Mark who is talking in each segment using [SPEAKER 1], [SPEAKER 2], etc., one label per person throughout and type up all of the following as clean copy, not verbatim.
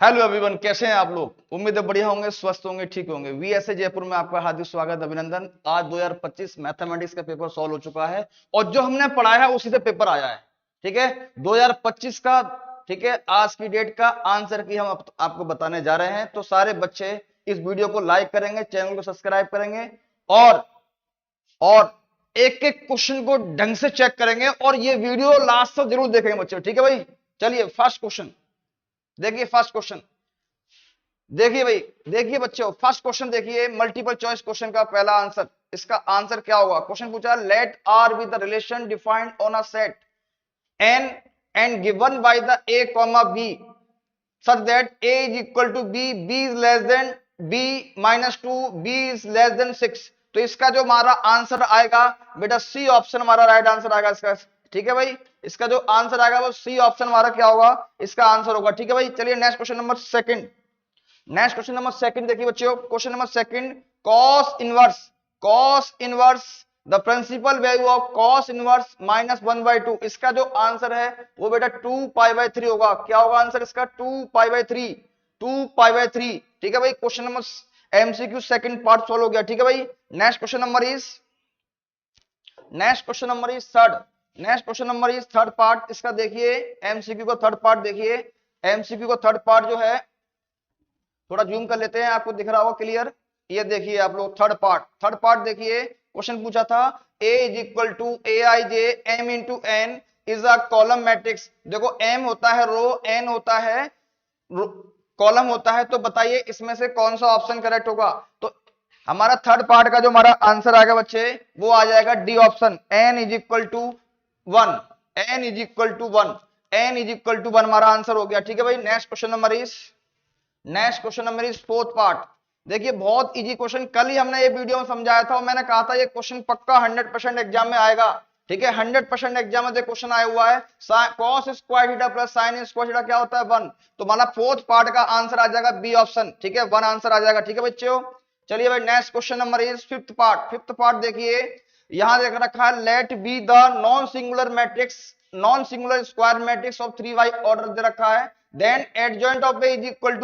[SPEAKER 1] Hello everyone, कैसे हैं आप लोग। उम्मीद है बढ़िया होंगे, स्वस्थ होंगे, ठीक होंगे। वीएसए जयपुर में आपका हार्दिक स्वागत, अभिनंदन। आज 2025 मैथमेटिक्स का पेपर सॉल्व हो चुका है और जो हमने पढ़ाया है उसी से पेपर आया है। ठीक है, 2025 का, ठीक है, आज की डेट का आंसर की हम आपको बताने जा रहे हैं। तो सारे बच्चे इस वीडियो को लाइक करेंगे, चैनल को सब्सक्राइब करेंगे और एक एक क्वेश्चन को ढंग से चेक करेंगे और ये वीडियो लास्ट तक जरूर देखेंगे बच्चे। ठीक है भाई, चलिए फर्स्ट क्वेश्चन देखिए। फर्स्ट क्वेश्चन देखिए भाई, देखिए बच्चों, फर्स्ट क्वेश्चन देखिए, मल्टीपल चॉइस क्वेश्चन का पहला आंसर। इसका आंसर क्या होगा? क्वेश्चन पूछा, let R be the relation defined on a set N and given by the A comma B such that A is equal to B, B is less than B minus two, B is less than six. तो इसका जो हमारा answer आएगा बेटा, C option हमारा right answer आएगा इसका। ठीक है भाई, इसका जो आंसर आएगा वो सी ऑप्शन हमारा क्या होगा, इसका आंसर होगा। ठीक है भाई, चलिए next question number second. Next question number second देखिए बच्चों, question number second, cos inverse the principal value of cos inverse minus 1/2। इसका जो आंसर है वो बेटा 2π/3 होगा। क्या होगा आंसर इसका? 2π/3, 2π/3। ठीक है भाई, question number MCQ second part solve हो गया। ठीक है भाई, next question number is third. Next question number is third part. इसका देखिए एमसीक्यू का थर्ड पार्ट देखिए। एमसीक्यू का थर्ड पार्ट जो है, थोड़ा जूम कर लेते हैं, आपको दिख रहा होगा क्लियर। ये देखिए आप लोग, थर्ड पार्ट देखिए। क्वेश्चन पूछा था, A is equal to A I J M into N is a column matrix. देखो एम होता है रो, एन होता है कॉलम होता है। तो बताइए इसमें से कौन सा ऑप्शन करेक्ट होगा? तो हमारा थर्ड पार्ट का जो हमारा आंसर आएगा बच्चे, वो आ जाएगा D option, N is equal to 1। N is equal to 1, N is equal to 1 हमारा आंसर हो गया। ठीक है भाई, next question number is fourth part. देखिए बहुत इजी क्वेश्चन, कल ही हमने ये वीडियो में समझाया था और मैंने कहा था ये क्वेश्चन पक्का 100% एग्जाम में आएगा। ठीक है, 100% एग्जाम में क्वेश्चन आया हुआ है। cos square theta plus sin square theta क्या होता है? 1। तो हमारा फोर्थ पार्ट का आंसर आ जाएगा बी ऑप्शन। ठीक है, 1 आंसर आ जाएगा। ठीक है बच्चों, चलिए भाई next question number is fifth part देखिए। यहां देख रखा है, let be the non singular square matrix of 3y order दे रखा है। Then adjoint of A is equal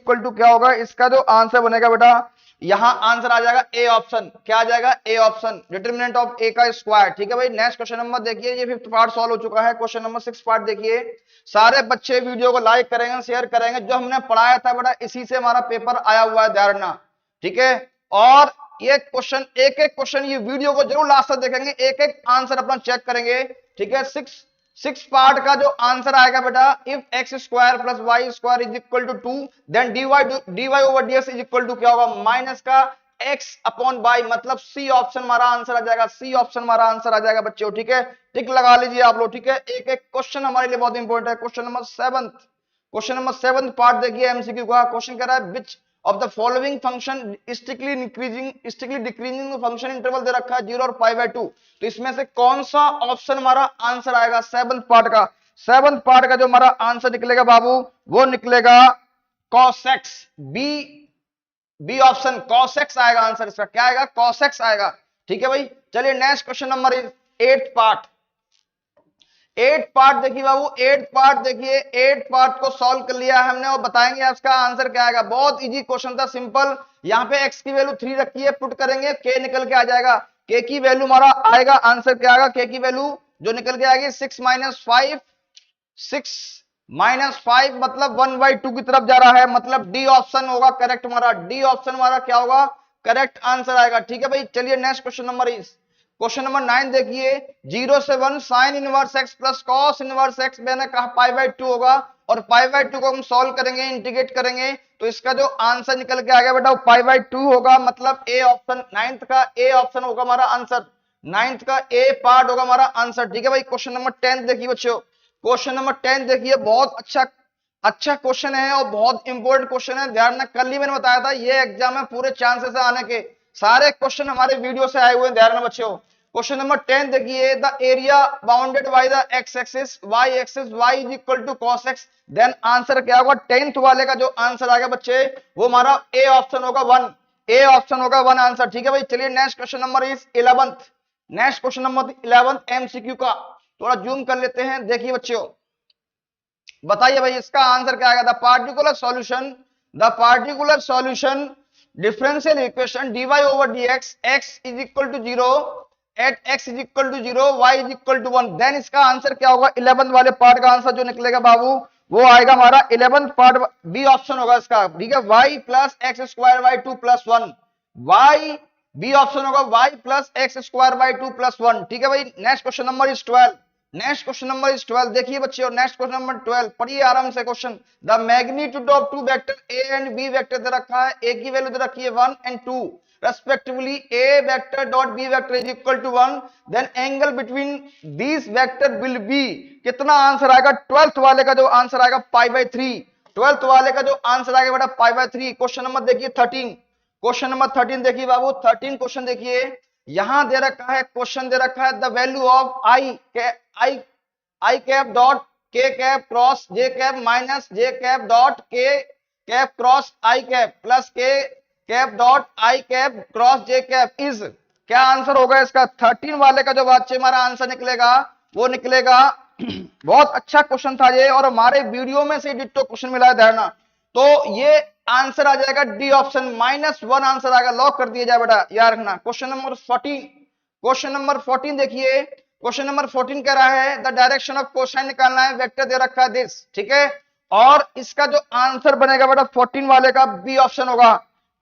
[SPEAKER 1] to क्या होगा? इसका जो आंसर बनेगा बेटा, यहां आंसर आ जाएगा ए ऑप्शन। क्या आ जाएगा? ए ऑप्शन, डिटरमिनेंट ऑफ ए का स्क्वायर। ठीक है भाई, नेक्स्ट क्वेश्चन नंबर देखिए, ये फिफ्थ पार्ट सॉल्व हो चुका है। क्वेश्चन नंबर सिक्स पार्ट देखिए। सारे बच्चे वीडियो को लाइक करेंगे, शेयर करेंगे। जो हमने पढ़ाया था बेटा, इसी से हमारा पेपर आया हुआ है, ध्यान रखना। ठीक है, और ये क्वेश्चन, एक एक क्वेश्चन, ये वीडियो को जरूर लास्ट तक देखेंगे, एक एक आंसर अपना चेक करेंगे। ठीक है, सिक्स पार्ट का जो आंसर आएगा बेटा, if X square plus Y square is equal to 2 then dy over dx is equal to क्या होगा? माइनस का x अपॉन वाई, मतलब सी ऑप्शन हमारा आंसर आ जाएगा। सी ऑप्शन हमारा आंसर आ जाएगा बच्चों। ठीक है, टिक लगा लीजिए आप लोग। ठीक है, एक एक क्वेश्चन हमारे लिए बहुत इंपॉर्टेंट है। क्वेश्चन नंबर सेवंथ पार्ट देखिए एमसीक्यू का। क्वेश्चन कह रहा है, which of the following function strictly decreasing function interval दे रखा है 0 और π/2। तो इसमें से कौन सा ऑप्शन हमारा आंसर आएगा सेवंथ पार्ट का जो हमारा आंसर निकलेगा बाबू, वो निकलेगा cos x। B option cos x आएगा आंसर इसका। क्या आएगा? cos x आएगा। ठीक है भाई, चलिए next question number is eight part देखिए बाबू। एट पार्ट को सॉल्व कर लिया है हमने और बताएंगे इसका आंसर क्या आएगा। बहुत इजी क्वेश्चन था, सिंपल। यहाँ पे x की वैल्यू 3 रखी है, पुट करेंगे k निकल के आ जाएगा। k की वैल्यू हमारा आएगा, आंसर क्या आएगा? k की वैल्यू जो निकल के आएगी 6 माइनस 5 मतलब 1/2 की तरफ जा रहा है, मतलब डी ऑप्शन होगा करेक्ट हमारा। डी ऑप्शन हमारा क्या होगा? करेक्ट आंसर आएगा। ठीक है भाई, चलिए नेक्स्ट क्वेश्चन नंबर 9 देखिए। 0 से 1 sine inverse x plus cos inverse x, मैंने कहा π/2 होगा और π/2 को हम सॉल्व करेंगे, इंटीग्रेट करेंगे। तो इसका जो आंसर निकल के आ गया बेटा, वो π/2 होगा, मतलब ए ऑप्शन, नाइन्थ का ए ऑप्शन होगा हमारा आंसर। नाइन्थ का ए पार्ट होगा हमारा आंसर। ठीक है भाई, क्वेश्चन नंबर 10 देखिए बच्चों। क्वेश्चन नंबर 10 देखिए, बहुत अच्छा क्वेश्चन है और बहुत इंपॉर्टेंट क्वेश्चन है। ध्यान, कल ही मैंने बताया था ये एग्जाम में पूरे चांसेस है आने के। सारे क्वेश्चन हमारे वीडियो से आए हुए हैं, ध्यान में बच्चों। क्वेश्चन नंबर 10 देखिए, the area bounded by the X axis Y axis Y is equal to cos x। Then answer क्या होगा? 10th वाले का जो आंसर आएगा बच्चे, वो हमारा ए ऑप्शन होगा 1। ए ऑप्शन होगा 1 आंसर। ठीक है भाई, चलिए next question number is 11th। MCQ का, थोड़ा जूम कर लेते हैं, देखिए बच्चों। बताइए भाई इसका आंसर क्या आएगा? The particular solution differential equation dy over dx x is equal to 0 at x is equal to 0 y is equal to 1। Then इसका आंसर क्या होगा? 11th वाले पार्ट का आंसर जो निकलेगा बाबू वो आएगा हमारा 11th पार्ट, बी ऑप्शन होगा इसका, ठीक है, y plus X square by 2 plus 1, y B option होगा y plus X square by 2 plus 1, ठीक है भाई। Next question number is 12। Next question number is 12। देखिए बच्चे, और नेक्स्ट क्वेश्चन नंबर 12 पढ़िए आराम से question. The magnitude of two vector A and B vector दे रखा है, ए की वैल्यू दे रखी है 1 and 2 respectively, a vector dot b vector is equal to 1, then angle between these vector will be, कितना आंसर आएगा? 12th वाले का जो आंसर आएगा पाई बाई 3, 12th वाले का जो आंसर आएगा बेटा पाई बाई 3। क्वेश्चन नंबर देखिए 13, क्वेश्चन नंबर 13 देखिए बाबू, 13 क्वेश्चन देखिए, यहां दे रखा है, क्वेश्चन दे रखा है the value of I cap dot के कैप क्रॉस जे कैप माइनस जे कैप डॉट के कैप क्रॉस आई कैप प्लस के cap dot I cap cross J cap is, क्या आंसर होगा इसका? 13 वाले का जो बच्चे हमारा आंसर निकलेगा वो निकलेगा बहुत अच्छा क्वेश्चन था ये, और हमारे वीडियो में से डिट्टो क्वेश्चन मिला है धरना, तो ये आंसर आ जाएगा डी ऑप्शन, -1 आंसर आएगा, लॉक कर दिया जाए बेटा, याद रखना। क्वेश्चन नंबर 14, क्वेश्चन नंबर 14 देखिए, क्वेश्चन नंबर 14 कह रहा है द डायरेक्शन ऑफ कोसाइन निकालना है, वेक्टर दे रखा है दिस, ठीक है, और इसका जो आंसर बनेगा बेटा 14 वाले का बी ऑप्शन होगा,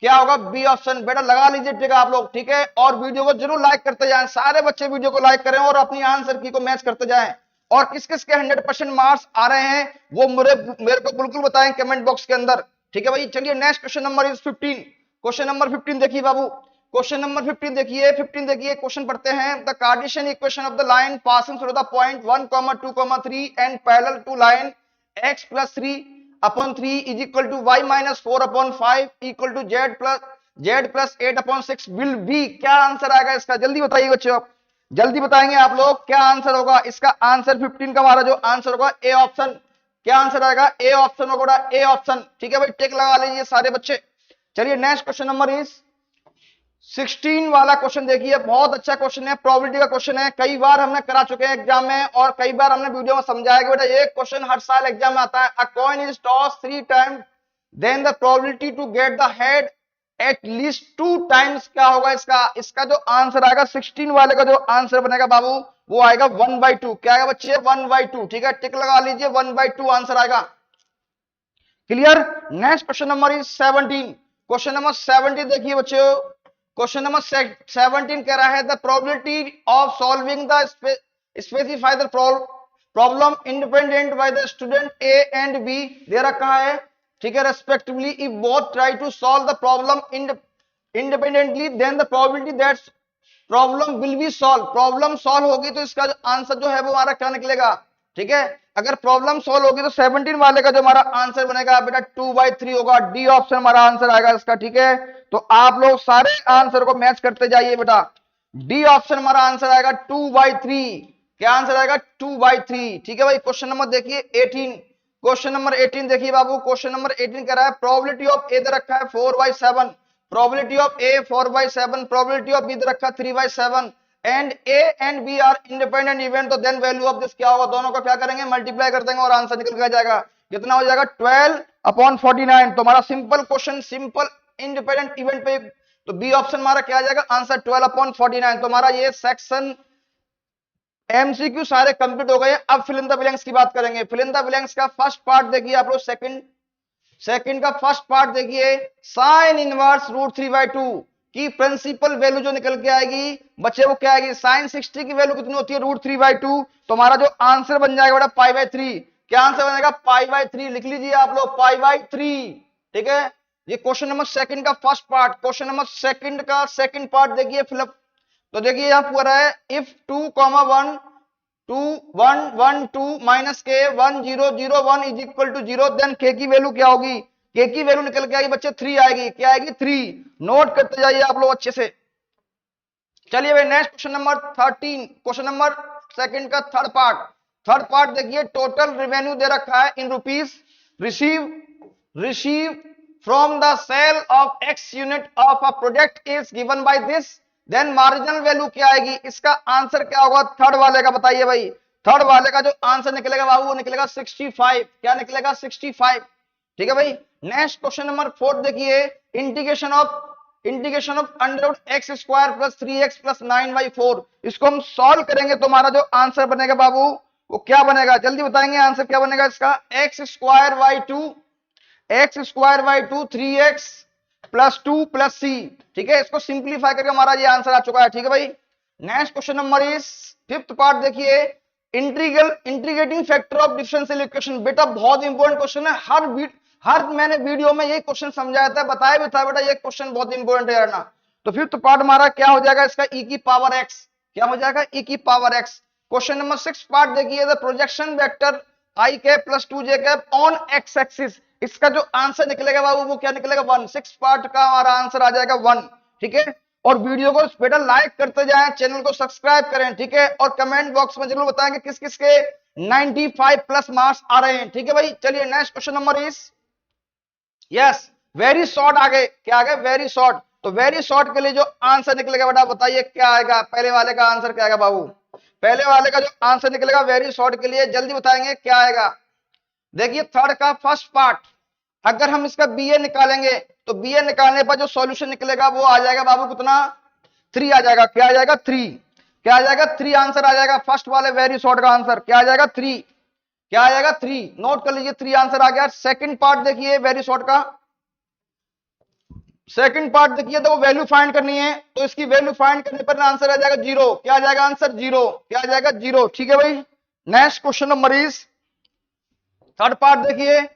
[SPEAKER 1] क्या होगा? B option. बेटा लगा लीजिए ठीक है आप लोग, ठीक है, और वीडियो को जरूर लाइक करते जाएं, सारे बच्चे वीडियो को लाइक करें और अपनी आंसर की को मैच करते जाएं, और किस किस के 100% मार्क्स आ रहे हैं वो मेरे को बिल्कुल बताएं कमेंट बॉक्स के अंदर, ठीक है भाई। चलिए next question number is 15, question number 15 देखिए बाबू, क्वेश्चन नंबर 15 देखिए, 15 देखिए, क्वेश्चन पढ़ते हैं the Cartesian equation of the line passing through the point 1, 2, 3 and parallel to line x plus 3 upon 3 is equal to y minus 4 upon 5 equal to z plus 8 upon 6 will be, क्या answer आएगा इसका? जल्दी बताइए बच्चों, जल्दी बताएंगे आप लोग, क्या आंसर होगा इसका? आंसर 15 का हमारा जो आंसर होगा ए ऑप्शन, क्या आंसर आएगा? ए ऑप्शन होगा, ए ऑप्शन, ठीक है भाई, टिक लगा लीजिए सारे बच्चे। चलिए नेक्स्ट क्वेश्चन नंबर इज 16 वाला क्वेश्चन देखिए, बहुत अच्छा क्वेश्चन है, प्रोबेबिलिटी का क्वेश्चन है, कई बार हमने करा चुके हैं एग्जाम में और कई बार हमने वीडियो में समझाया कि बेटा ये क्वेश्चन हर साल एग्जाम में आता है। A coin is toss 3 times then the probability to get the head at least 2 times, क्या होगा इसका? इसका जो आंसर आएगा 16 वाले का जो आंसर बनेगा बाबू वो आएगा 1/2, क्या आएगा बच्चे? 1/2, ठीक है, टिक लगा लीजिए, 1/2 आंसर आएगा, clear. Next question number is 17, question number 17 देखिए बच्चों, क्वेश्चन नंबर 17 कह रहा है the probability of solving the specify the problem independent by the student A and B दे रखा है, ठीक है, respectively if both try to solve the problem independently then the probability that problem will be solve, problem solve होगी तो इसका answer जो है वो हमारा क्या निकलेगा, ठीक है। अगर प्रॉब्लम सॉल्व होगी तो 17 वाले का जो हमारा आंसर बनेगा बेटा 2/3 होगा, डी ऑप्शन हमारा आंसर आएगा इसका, ठीक है। तो आप लोग सारे आंसर को मैच करते जाइए बेटा, डी ऑप्शन हमारा आंसर आएगा 2/3, क्या आंसर आएगा? 2/3, ठीक है भाई। क्वेश्चन नंबर देखिए 18, क्वेश्चन नंबर 18 देखिए बाबू, क्वेश्चन नंबर 18 कह रहा है प्रोबेबिलिटी ऑफ ए दे रखा है 4/7, probability of A 4/7, probability of B दे रखा 3/7 and A and B are independent event, तो देन वैल्यू ऑफ दिस क्या होगा? दोनों को क्या करेंगे? मल्टीप्लाई कर देंगे और आंसर निकल के जाएगा, कितना हो जाएगा? 12/49। तो हमारा simple question, simple independent event पे, तो बी ऑप्शन हमारा क्या आ जाएगा? आंसर 12/49। तो हमारा ये सेक्शन एमसीक्यू सारे कंप्लीट हो गए। अब फिल इन द ब्लैंक्स की बात करेंगे। फिल इन द ब्लैंक्स का फर्स्ट पार्ट देखिए आप लोग, सेकंड का फर्स्ट पार्ट देखिए, साइन इनवर्स √3/2 की प्रिंसिपल वैल्यू जो निकल के आएगी बच्चे वो क्या आएगी? साइन 60 की वैल्यू कितनी होती है? √3/2। तो हमारा जो आंसर बन जाएगा बेटा π/3, क्या आंसर बनेगा? π/3, लिख लीजिए आप लोग π/3, ठीक है। ये क्वेश्चन नंबर सेकंड का first part. Question number second का सेकंड पार्ट देखिए फिलअप, तो देखिए यहां पूरा है इफ 2,1 2 1 1 2 माइनस के 1 0 0 1 इज इक्वल टू 0, देन के की वैल्यू क्या होगी? के की वैल्यू निकल के आएगी बच्चे 3 आएगी, क्या आएगी? 3। नोट करते जाइए आप लोग अच्छे से। चलिए भाई next question number 13, question number second का थर्ड पार्ट देखिए, टोटल रेवेन्यू दे रखा है in rupees, receive from the sale of x unit of a product is given by this, then marginal value क्या आएगी? इसका आंसर क्या होगा थर्ड वाले का? बताइए भाई, थर्ड वाले का जो आंसर निकलेगा बाबू वो निकलेगा 65। क्या निकलेगा? 65। ठीक है भाई। नेक्स्ट क्वेश्चन नंबर 4 देखिए, integration of under root X square plus 3x plus 9y4। इसको हम सॉल्व करेंगे तो हमारा जो आंसर बनेगा बाबू वो क्या बनेगा, जल्दी बताएंगे आंसर क्या बनेगा इसका। X square Y two 3x plus 2 plus C. ठीक है, इसको सिंप्लीफाई करके हमारा ये आंसर आ चुका है। ठीक है भाई। Next question number is fifth part देखिए, integrating factor of differential equation. बेटा बहुत इंपॉर्टेंट क्वेश्चन है, हर मैंने वीडियो में ये क्वेश्चन समझाया था, बताया भी था बेटा ये क्वेश्चन बहुत इंपॉर्टेंट है ना। तो फिफ्थ पार्ट हमारा क्या हो जाएगा इसका, e की पावर x। क्या हो जाएगा? e की power x। Question number 6 part देखिए, the projection vector i cap plus 2j cap on x axis. इसका जो आंसर निकलेगा बाबू वो क्या निकलेगा? 1। 6 पार्ट का हमारा आंसर आ जाएगा 1। ठीक है, और वीडियो को बेटा लाइक करते जाएं, चैनल को सब्सक्राइब करें। ठीक है, और कमेंट बॉक्स में जरूर बताएंगे किस किस के 95 प्लस मार्क्स आ रहे हैं। ठीक है भाई। चलिए next question number is yes very short. आगे क्या आगे? Very short. तो वेरी शॉर्ट के लिए जो आंसर निकलेगा बेटा बताइए क्या आएगा? पहले वाले का आंसर क्या आएगा बाबू? पहले वाले का जो आंसर निकलेगा वेरी शॉर्ट के लिए जल्दी बताएंगे क्या आएगा। देखिए थर्ड का फर्स्ट पार्ट, अगर हम इसका बीए निकालेंगे तो बीए निकालने पर जो सॉल्यूशन निकलेगा वो आ जाएगा बाबू कितना? 3 आ जाएगा। क्या आ जाएगा? 3। क्या आ जाएगा? 3 आंसर आ जाएगा फर्स्ट वाले वेरी शॉर्ट का आंसर। क्या आ जाएगा? 3। क्या आ जाएगा? 3। नोट कर लीजिए 3 आंसर आ गया। सेकंड पार्ट देखिए वेरी शॉर्ट का, सेकंड पार्ट देखिए तो वैल्यू फाइंड करनी है, तो इसकी वैल्यू फाइंड करने पर आंसर आ जाएगा 0। क्या आ जाएगा आंसर? 0। क्या आ जाएगा? 0। ठीक है भाई। Next question number is third part देखिए,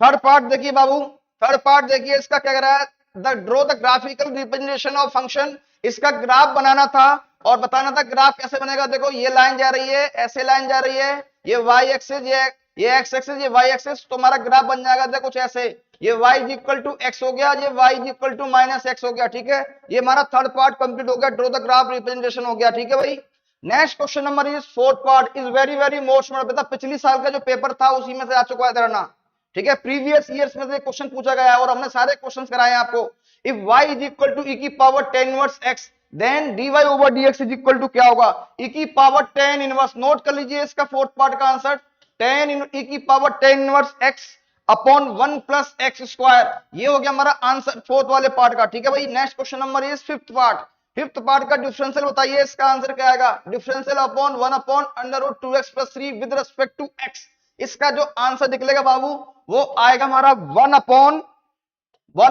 [SPEAKER 1] थर्ड पार्ट देखिए बाबू, थर्ड पार्ट देखिए इसका क्या कह रहा है, the draw the graphical representation of function. इसका ग्राफ बनाना था और बताना था ग्राफ कैसे बनेगा। देखो ये लाइन जा रही है, ऐसे लाइन जा रही है, ये वाई एक्सिस, ये एक्स एक्सिस, ये वाई एक्सिस, तो हमारा ग्राफ बन जाएगा देखो कुछ ऐसे, ये y इक्वल टू एक्स हो गया, ये y equal to minus X हो गया। ठीक है, ये हमारा थर्ड पार्ट कंप्लीट हो गया, ड्रॉ द ग्राफ रिप्रेजेंटेशन हो गया। ठीक है भाई। Next question number is fourth part is very very most मतलब पिछली साल का जो पेपर था उसी में से आ चुका है तेरा ना। ठीक है, प्रीवियस ईयर्स में से क्वेश्चन पूछा गया है और हमने सारे क्वेश्चन कराए हैं आपको। If y is equal to e की power 10 inverse x then dy over dx is equal to क्या होगा? e की पावर 10 इनवर्स। नोट कर लीजिए इसका फोर्थ पार्ट का आंसर 10 e की power 10 inverse x upon 1 plus X square. ये हो गया हमारा आंसर फोर्थ वाले पार्ट का। ठीक है भाई। Next question number is fifth part. Fifth part का डिफरेंशियल बताइए, इसका आंसर क्या आएगा? Differential upon 1 upon under root 2x plus 3 with respect to x। इसका जो आंसर निकलेगा बाबू वो आएगा हमारा 1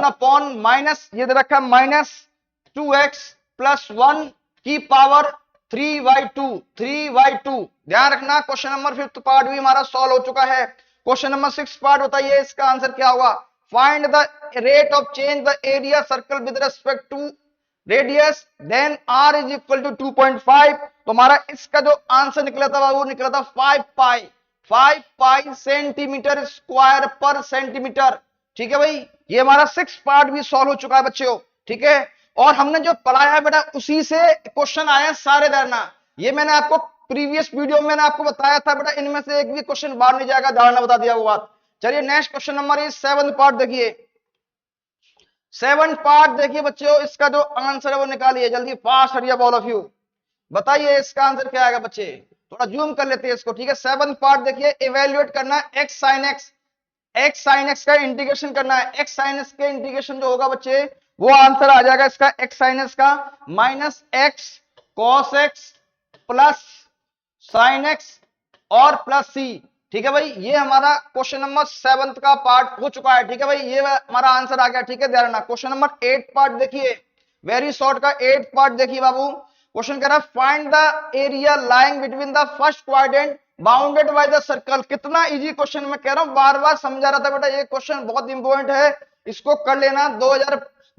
[SPEAKER 1] अपॉन माइनस, ये दे रखा है माइनस 2x प्लस 1 की पावर 3y2। ध्यान रखना क्वेश्चन नंबर फिफ्थ पार्ट भी हमारा सॉल्व हो चुका है। क्वेश्चन नंबर 6 पार्ट बताइए इसका आंसर क्या होगा? Find the rate of change the area circle with respect to radius then r is equal to 2.5। तो हमारा इसका जो आंसर निकला था वो निकला था 5 पाई सेंटीमीटर स्क्वायर पर सेंटीमीटर। ठीक है भाई। ये हमारा 6 पार्ट भी सॉल्व हो चुका है बच्चों। ठीक है, और हमने जो पढ़ाया है बेटा उसी से क्वेश्चन आए हैं सारे धरना। ये मैंने आपको प्रीवियस वीडियो में मैंने आपको बताया था बेटा, इनमें से एक भी क्वेश्चन बाहर नहीं जाएगा, धारणा बता दिया वो बात। चलिए next question number is 7 part देखिए, 7 पार्ट देखिए बच्चों, इसका जो आंसर है वो निकालिए जल्दी, फास्ट हरिया ऑल ऑफ यू। बताइए इसका आंसर क्या आएगा बच्चे, थोड़ा जूम कर लेते हैं इसको। ठीक है, 7 पार्ट देखिए, इवेल्युएट करना है एक्स साइन एक्स का इंटीग्रेशन करना है। एक्स साइन एक्स के इंटीग्रेशन जो होगा बच्चे वो आंसर आ जाएगा इसका एक्स साइन एक्स का minus x cos x plus sine x और प्लस सी। ठीक है भाई, ये हमारा क्वेश्चन नंबर 7 का पार्ट हो चुका है। ठीक है भाई, ये हमारा आंसर आ गया। ठीक है, ध्यान रखना। क्वेश्चन नंबर 8 पार्ट देखिए, वेरी शॉर्ट का 8 पार्ट देखिए बाबू। क्वेश्चन कह रहा है find the area lying between the first quadrant bounded by the circle. कितना इजी क्वेश्चन, मैं कह रहा हूं बार बार समझा रहा था बेटा, ये क्वेश्चन बहुत इंपॉर्टेंट है, इसको कर लेना।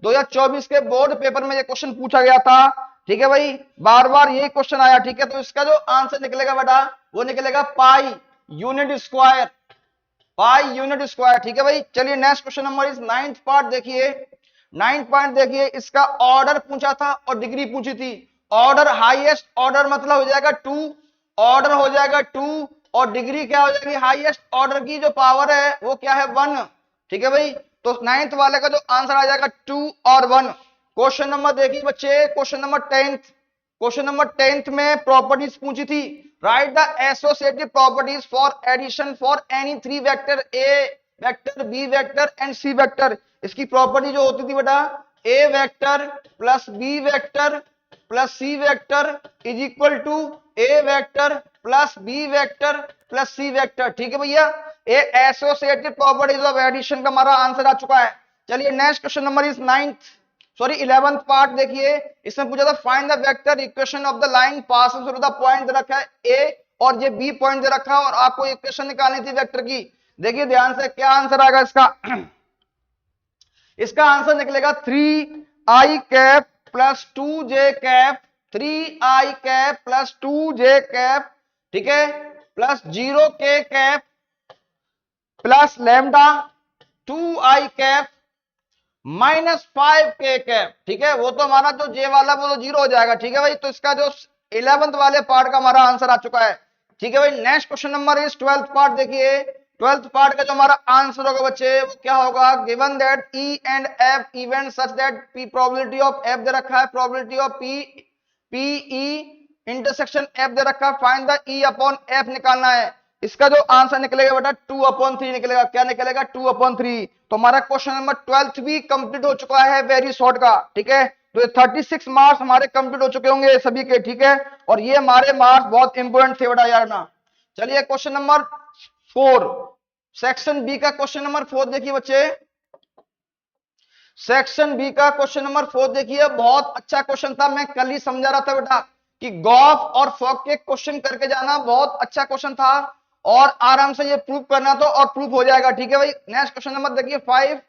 [SPEAKER 1] 2024 के बोर्ड पेपर में ये क्वेश्चन पूछा गया था। ठीक है भाई, बार बार ये क्वेश्चन आया। ठीक है, तो इसका जो आंसर निकलेगा बेटा वो निकलेगा पाई यूनिट स्क्वायर, ठीक है भाई। चलिए next question number is 9th part देखिए, 9th पार्ट देखिए, इसका ऑर्डर पूछा था और डिग्री पूछी थी। ऑर्डर हाईएस्ट ऑर्डर मतलब हो जाएगा 2, ऑर्डर हो जाएगा 2 और डिग्री क्या हो जाएगी? हाईएस्ट ऑर्डर की जो पावर है वो क्या है? 1। ठीक है भाई, तो 9th वाले का जो आंसर आ जाएगा 2 और 1। क्वेश्चन नंबर देखिए बच्चे, क्वेश्चन नंबर 10th में प्रॉपर्टीज पूछी थी write the associative properties for addition for any three vector A vector B vector and C vector. इसकी प्रॉपर्टी जो होती थी बेटा, A vector plus B vector plus C vector is equal to A vector plus B vector plus C vector. ठीक है भैया, a associative properties of addition का हमारा आंसर आ चुका है। चलिए next question number is 11th part देखिए। इसमें पूछा था find the vector equation of the line passing through the point दे रखा है ए और ये बी पॉइंट दे रखा है और आपको इक्वेशन निकालनी थी वेक्टर की। देखिए ध्यान से क्या आंसर आएगा इसका। इसका आंसर निकलेगा 3i cap plus 2j cap, 3i cap plus 2j cap, ठीक है, plus 0k cap plus lambda 2i cap minus 5k cap. ठीक है, वो तो हमारा जो जे वाला वो तो 0 हो जाएगा। ठीक है भाई, तो इसका जो 11th वाले पार्ट का हमारा आंसर आ चुका है। ठीक है भाई, next question number is 12th part देखिए। 12th पार्ट का जो हमारा आंसर होगा बच्चे वो क्या होगा, given that E and F event such that P probability of F दे रखा है, probability of P E intersection F दे रखा है, find the E upon F निकालना है। इसका जो आंसर निकलेगा बेटा 2/3 निकलेगा। क्या निकलेगा, 2/3। तो हमारा क्वेश्चन नंबर 12th भी कंप्लीट हो चुका है वेरी शॉर्ट का। ठीक है, तो 36 मार्क्स हमारे कंप्लीट हो चुके होंगे सभी के। ठीक है, और ये हमारे मार्क्स बहुत इंपोर्टेंट थे बेटा यार ना। चलिए क्वेश्चन नंबर 4 सेक्शन बी का क्वेश्चन नंबर 4 देखिए बच्चे। सेक्शन बी का क्वेश्चन नंबर 4 देखिए, बहुत अच्छा क्वेश्चन था। मैं कल ही समझा रहा था बेटा कि गॉफ और फॉक के क्वेश्चन करके जाना, बहुत अच्छा क्वेश्चन था और आराम से ये प्रूफ करना तो और प्रूफ हो जाएगा। ठीक है भाई, नेक्स्ट क्वेश्चन नंबर देखिए 5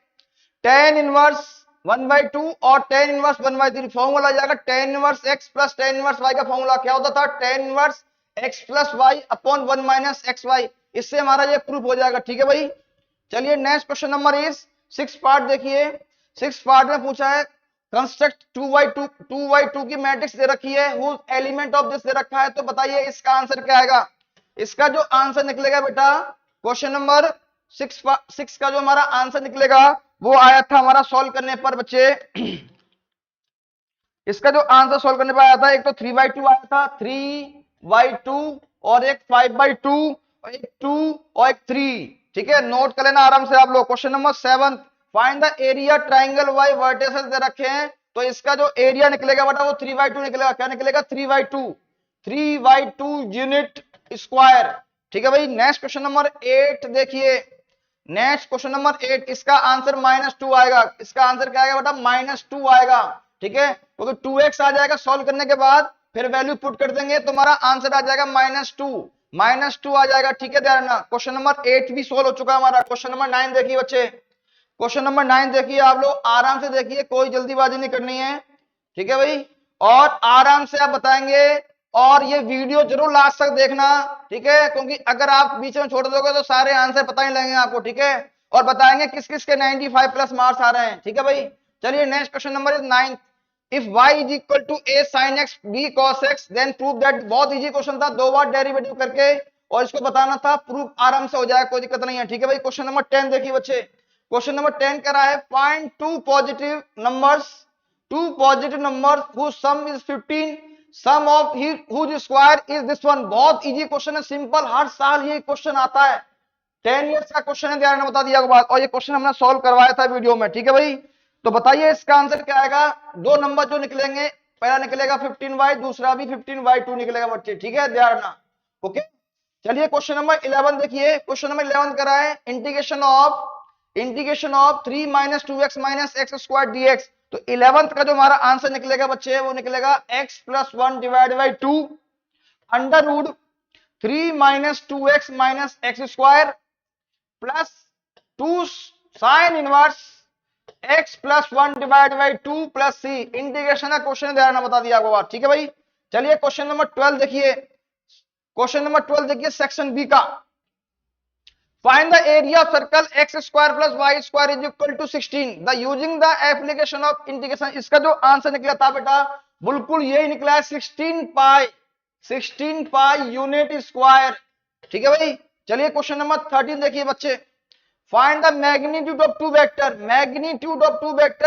[SPEAKER 1] tan इनवर्स 1/2 और tan इनवर्स 1/3 फॉर्मूला जाएगा tan inverse x plus tan inverse y का फॉर्मूला क्या होता था, tan inverse x plus y upon 1 minus xy। इससे हमारा ये प्रूफ हो जाएगा। ठीक है भाई, चलिए next question number is 6 part देखिए। 6 पार्ट में पूछा है कंस्ट्रक्ट 2/2 की मैट्रिक्स दे रखी है, हुज एलिमेंट ऑफ दिस दे रखा है। तो बताइए इसका आंसर क्या आएगा। इसका जो आंसर निकलेगा बेटा क्वेश्चन नंबर 6 का जो हमारा आंसर निकलेगा वो आया था हमारा सॉल्व करने पर बच्चे। इसका जो आंसर सॉल्व करने पर आया था, एक तो 3/2 आया था, 3/2 और एक 5/2 और एक 2 और एक 3। ठीक है, नोट कर लेना आराम से आप लोग। Question number 7 find the area triangle Y vertices दे रखे हैं। तो इसका जो एरिया निकलेगा बेटा वो 3/2 निकलेगा। क्या निकलेगा, 3/2 यूनिट स्क्वायर। ठीक है भाई, नेक्स्ट क्वेश्चन नंबर 8 देखिए। नेक्स्ट क्वेश्चन नंबर 8, इसका आंसर -2 आएगा। इसका आंसर क्या आएगा बेटा, -2 आएगा। ठीक है, क्योंकि 2x आ जाएगा सॉल्व करने के बाद, फिर वैल्यू पुट कर देंगे तो हमारा आंसर आ जाएगा -2 आ जाएगा। ठीक है, ध्यान रखना। क्वेश्चन नंबर 8 भी सॉल्व हो चुका है हमारा। क्वेश्चन नंबर 9 देखिए बच्चे। क्वेश्चन नंबर 9 देखिए, आप लोग आराम से देखिए, कोई जल्दीबाजी नहीं करनी है। ठीक है भाई, और आराम से आप बताएंगे और ये वीडियो जरूर लास्ट तक देखना। ठीक है, क्योंकि अगर आप बीच में छोड़ दोगे तो सारे आंसर पता ही लगेंगे आपको। ठीक है, और बताएंगे किस किस के 95 प्लस मार्क्स आ रहे हैं। ठीक है भाई, चलिए next question number is 9। If y is equal to a sin x b cos x then prove that. बहुत इजी क्वेश्चन था, 2 बार डेरिवेटिव करके और इसको बताना था, प्रूफ आराम से हो जाएगा, कोई दिक्कत नहीं है। ठीक है भाई, क्वेश्चन नंबर 10 देखिए बच्चे। क्वेश्चन नंबर 10 कह रहा है find two positive numbers whose sum is 15, sum of whose square is this one। बहुत इजी क्वेश्चन है, सिंपल, हर साल ये क्वेश्चन आता है। 10 इयर्स का क्वेश्चन है, ध्यान में बता दिया बात, और ये क्वेश्चन हमने सॉल्व करवाया था वीडियो में। ठीक है भाई, तो बताइए इसका आंसर क्या आएगा। दो नंबर जो निकलेंगे, पहला निकलेगा 15y, दूसरा भी 15/2 निकलेगा बच्चे। ठीक है, ध्यान रखना। ओके, चलिए क्वेश्चन नंबर 11 देखिए। क्वेश्चन नंबर 11 करा है integration of 3 - 2x - x² dx। तो 11th का जो हमारा आंसर निकलेगा बच्चे वो निकलेगा x + 1 / 2 √ 3 - 2x - x² plus 2 sin inverse x + 1 / 2 plus c। Integration का क्वेश्चन ध्यान बता दिया आपको बात। ठीक है भाई, चलिए क्वेश्चन नंबर 12 देखिए। क्वेश्चन नंबर 12 देखिए सेक्शन बी का। Find the area of circle x² + y² is equal to 16 the using the application of integration। इसका जो आंसर निकला था बेटा बिल्कुल यही निकला है, 16 पाई यूनिट स्क्वायर। ठीक है भाई, चलिए क्वेश्चन नंबर 13 देखिए बच्चे। Find the magnitude of two vector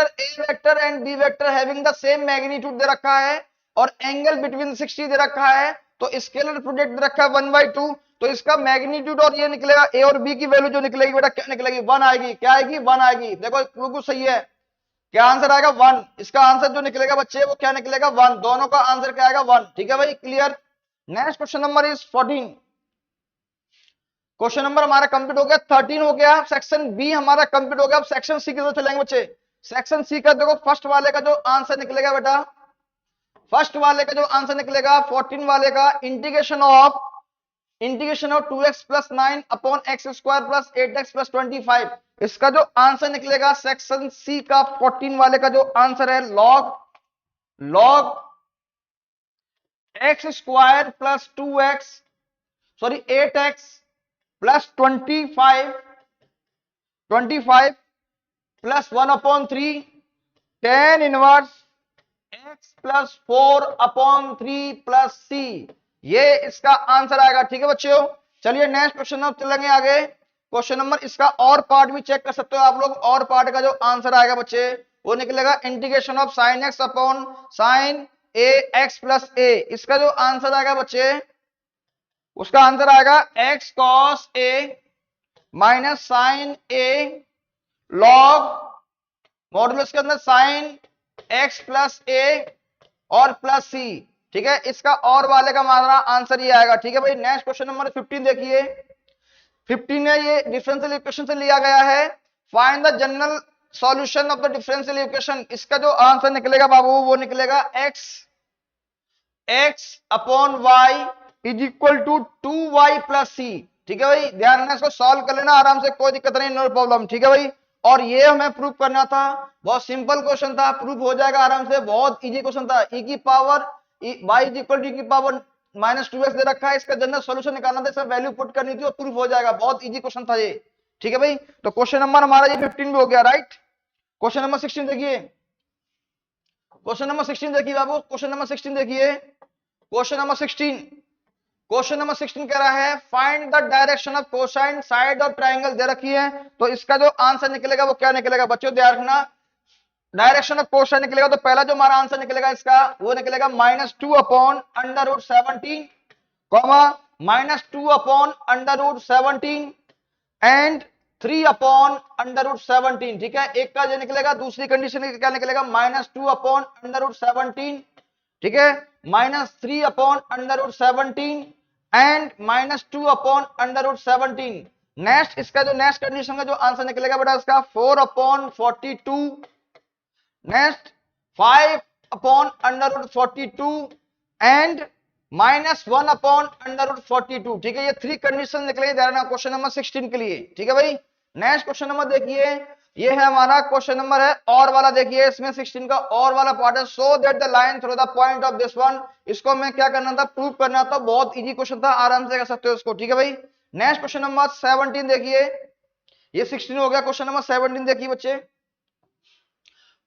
[SPEAKER 1] a vector and b vector having the same magnitude दे रखा है और एंगल बिटवीन 60 दे रखा है। तो स्केलर प्रोडक्ट रखा है 1/2, तो इसका मैग्नीट्यूड और ये निकलेगा ए और बी की वैल्यू जो निकलेगी बेटा क्या निकलेगी 1 आएगी। क्या आएगी 1 आएगी। देखो बिल्कुल सही है, क्या आंसर आएगा 1। इसका आंसर जो निकलेगा बच्चे वो क्या निकलेगा 1, दोनों का आंसर क्या आएगा 1। ठीक है भाई clear. Next question number is 14। Question number हमारा कंप्लीट हो गया, 13 हो गया। सेक्शन बी हमारा कंप्लीट हो गया। अब सेक्शन सी की तरफ चलेंगे बच्चे। सेक्शन सी का देखो फर्स्ट वाले का जो आंसर निकलेगा बेटा, फर्स्ट वाले का जो आंसर निकलेगा 14 वाले का, integration of 2x plus 9 upon x square plus 8x plus 25। इसका जो आंसर निकलेगा सेक्शन सी का 14 वाले का जो आंसर है log x square plus 8x plus 25 plus 1/3 tan inverse x plus 4/3 plus c, ये इसका आंसर आएगा। ठीक है बच्चों, चलिए नेक्स्ट क्वेश्चन नंबर चलेंगे आगे। क्वेश्चन नंबर इसका और पार्ट भी चेक कर सकते हो आप लोग। और पार्ट का जो आंसर आएगा बच्चे वो निकलेगा integration of sine X upon sine A X plus A. इसका जो आंसर आएगा बच्चे उसका आंसर आएगा X cos A minus sine A log modulus के अंदर साइन एक्स प्लस ए और प्लस सी। ठीक है, इसका और वाले का हमारा आंसर ये आएगा। ठीक है भाई, नेक्स्ट क्वेश्चन नंबर 15 देखिए। 15 है, ये डिफरेंशियल इक्वेशन से लिया गया है। Find the general solution of the differential equation. इसका जो आंसर निकलेगा बाबू वो निकलेगा x upon y is equal to 2y plus C. ठीक है भाई, ध्यान रखना, इसको सॉल्व कर लेना आराम से, कोई दिक्कत नहीं, नो प्रॉब्लम। ठीक है भाई, और ये हमें प्रूफ करना था, बहुत सिंपल क्वेश्चन था, प्रूफ हो जाएगा आराम से, बहुत इजी क्वेश्चन था। e की power y is equal to e की पावर -2x दे रखा है, इसका जनरल सॉल्यूशन निकालना था, इसमें वैल्यू पुट करनी थी और प्रूफ हो जाएगा, बहुत इजी क्वेश्चन था ये। ठीक है भाई, तो क्वेश्चन नंबर हमारा ये 15 भी हो गया, राइट। क्वेश्चन नंबर 16 देखिए। क्वेश्चन नंबर 16 देखिए बाबू, क्वेश्चन नंबर 16 देखिए। क्वेश्चन नंबर 16 कह रहा है find the direction of cosine side of triangle दे रखी है। तो इसका जो आंसर निकलेगा वो क्या निकलेगा बच्चों, ध्यान रखना, डायरेक्शन ऑफ कोसाइन निकलेगा तो पहला जो हमारा आंसर निकलेगा इसका वो निकलेगा -2 upon √17 comma -2 upon √17 and 3 upon √17। ठीक है, एक का जो निकलेगा, दूसरी कंडीशन क्या निकलेगा -2 अपॉन √17, ठीक है, -3 अपॉन √17 एंड -2 अपॉन √17। नेक्स्ट इसका जो नेक्स्ट कंडीशन का जो आंसर निकलेगा बेटा इसका 4 upon 42, next 5 upon √42 and -1 upon √42। ठीक है, ये 3 कंडीशन निकलेगी ध्यान रखना क्वेश्चन नंबर 16 के लिए। ठीक है भाई, नेक्स्ट क्वेश्चन नंबर देखिए, ये है हमारा क्वेश्चन नंबर है और वाला। देखिए इसमें 16 का और वाला पार्ट है, so that the line through the point of this one. इसको मैं क्या करना था, प्रूव करना था, बहुत इजी क्वेश्चन था, आराम से कर सकते हो इसको। ठीक है भाई, नेक्स्ट क्वेश्चन नंबर 17 देखिए, ये 16 हो गया, क्वेश्चन नंबर 17 देखिए बच्चे।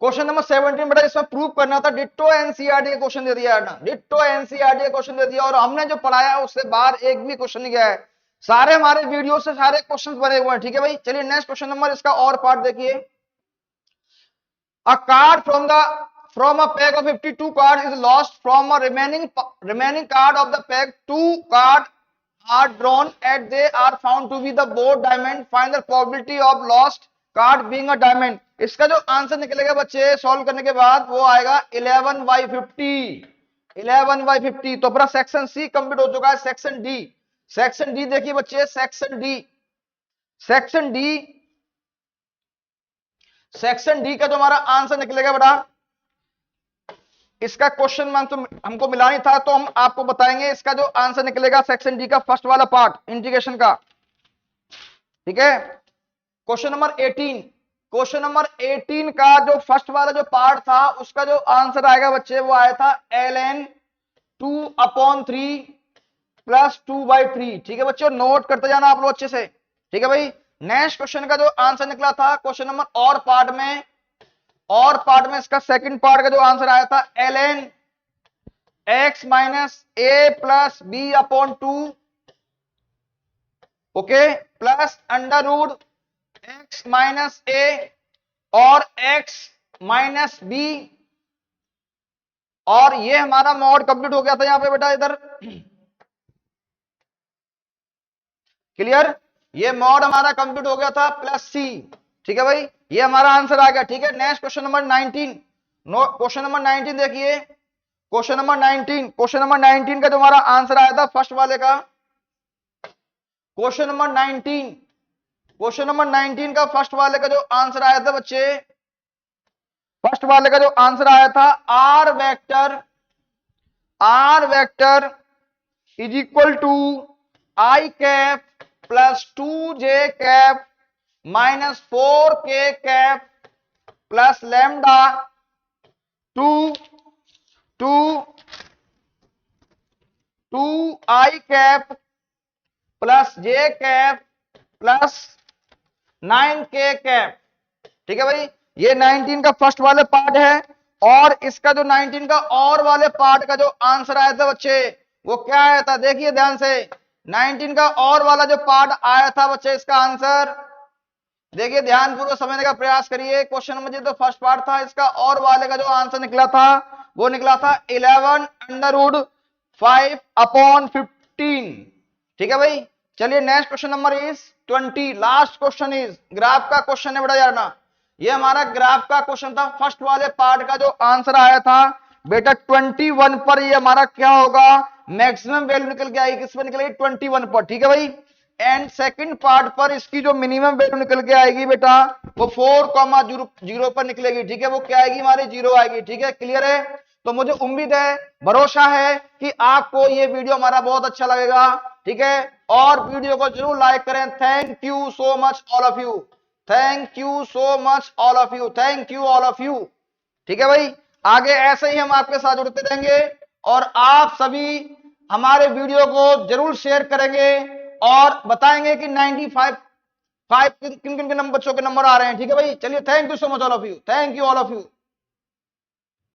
[SPEAKER 1] क्वेश्चन नंबर 17 बेटा इसमें प्रूव करना था, डिट्टो एनसीईआरटी का क्वेश्चन दे दिया है ना, डिट्टो एनसीईआरटी का क्वेश्चन दे दिया, और हमने जो पढ़ाया है उससे बाहर एक भी क्वेश्चन नहीं गया है, सारे हमारे वीडियो से सारे क्वेश्चंस बने हुए हैं। ठीक है भाई, चलिए नेक्स्ट क्वेश्चन नंबर इसका और पार्ट देखिए। अ card from a pack of 52 cards is lost from a remaining card of the pack. 2 cards are drawn and they are found to be the board diamond. Find the probability of lost card being a diamond. इसका जो answer निकलेगा बच्चे solve करने के बाद वो आएगा 11/50, 11/50। तो पूरा सेक्शन सी कंप्लीट हो चुका है। सेक्शन डी देखिए बच्चे, सेक्शन डी का जो हमारा आंसर निकलेगा बेटा, इसका क्वेश्चन हमको मिला नहीं था तो हम आपको बताएंगे। इसका जो आंसर निकलेगा सेक्शन डी का फर्स्ट वाला पार्ट इंटीग्रेशन का। ठीक है, क्वेश्चन नंबर 18 का जो फर्स्ट वाला जो पार्ट था उसका जो आंसर आएगा बच्चे वो आया था ln 2/3 प्लस 2/3। ठीक है बच्चों, नोट करते जाना आप लोग अच्छे से। ठीक है भाई, नेक्स्ट क्वेश्चन का जो आंसर निकला था क्वेश्चन नंबर और पार्ट में इसका सेकंड पार्ट का जो आंसर आया था ln x minus a plus b/2, okay, plus √x minus a और x माइनस b, और ये हमारा मॉड कंप्लीट हो गया था यहाँ पे बेटा। इधर क्लियर, ये मॉड हमारा कंप्लीट हो गया था प्लस सी, ठीक है भाई, ये हमारा आंसर आ गया। ठीक है, next question number 19, question number 19 देखिए, क्वेश्चन नंबर 19, क्वेश्चन नंबर 19 का जो हमारा आंसर आया था फर्स्ट वाले का, क्वेश्चन नंबर 19, क्वेश्चन नंबर 19 का फर्स्ट वाले का जो आंसर आया था बच्चे, फर्स्ट वाले का जो आंसर आया था R vector is equal to I cap plus 2j cap minus 4k cap plus lambda two I cap plus j cap plus 9k cap. ठीक है भाई, ये 19 का फर्स्ट वाले पार्ट है, और इसका जो 19 का और वाले पार्ट का जो आंसर आया था बच्चे, वो क्या आया था, देखिए ध्यान से, 19 का और वाला जो पार्ट आया था बच्चे, इसका आंसर देखिए, ध्यानपूर्वक समझने का प्रयास करिए। क्वेश्चन नंबर जो फर्स्ट पार्ट था, इसका और वाले का जो आंसर निकला था, वो निकला था 11 अंडर रूट 5 अपॉन 15। ठीक है भाई, चलिए next question number is 20, last question is graph का क्वेश्चन है बेटा यार ना, ये हमारा ग्राफ का क्वेश्चन था, फर्स्ट वाले पार्ट का जो आंसर आया था बेटा 21 पर, ये हमारा क्या होगा, मैक्सिमम वैल्यू निकल के आएगी, किस पर निकलेगी, 21 पर। ठीक है भाई, एंड सेकंड पार्ट पर इसकी जो मिनिमम वैल्यू निकल के आएगी बेटा, वो 4,0 पर निकलेगी। ठीक है, वो क्या आएगी, हमारी 0 आएगी। ठीक है, क्लियर है, तो मुझे उम्मीद है, भरोसा है कि आपको ये वीडियो हमारा बहुत अच्छा लगेगा। ठीक है, और वीडियो को जरूर लाइक करें। Thank you so much all of you, thank you so much all of you, thank you all of you. ठीक है भाई, आगे ऐसे ही हम आपके साथ जुड़ते रहेंगे, और आप सभी हमारे वीडियो को जरूर शेयर करेंगे और बताएंगे कि 95 किन किन के नंबर बच्चों के नंबर आ रहे हैं। ठीक है भाई, चलिए, thank you so much all of you, thank you all of you.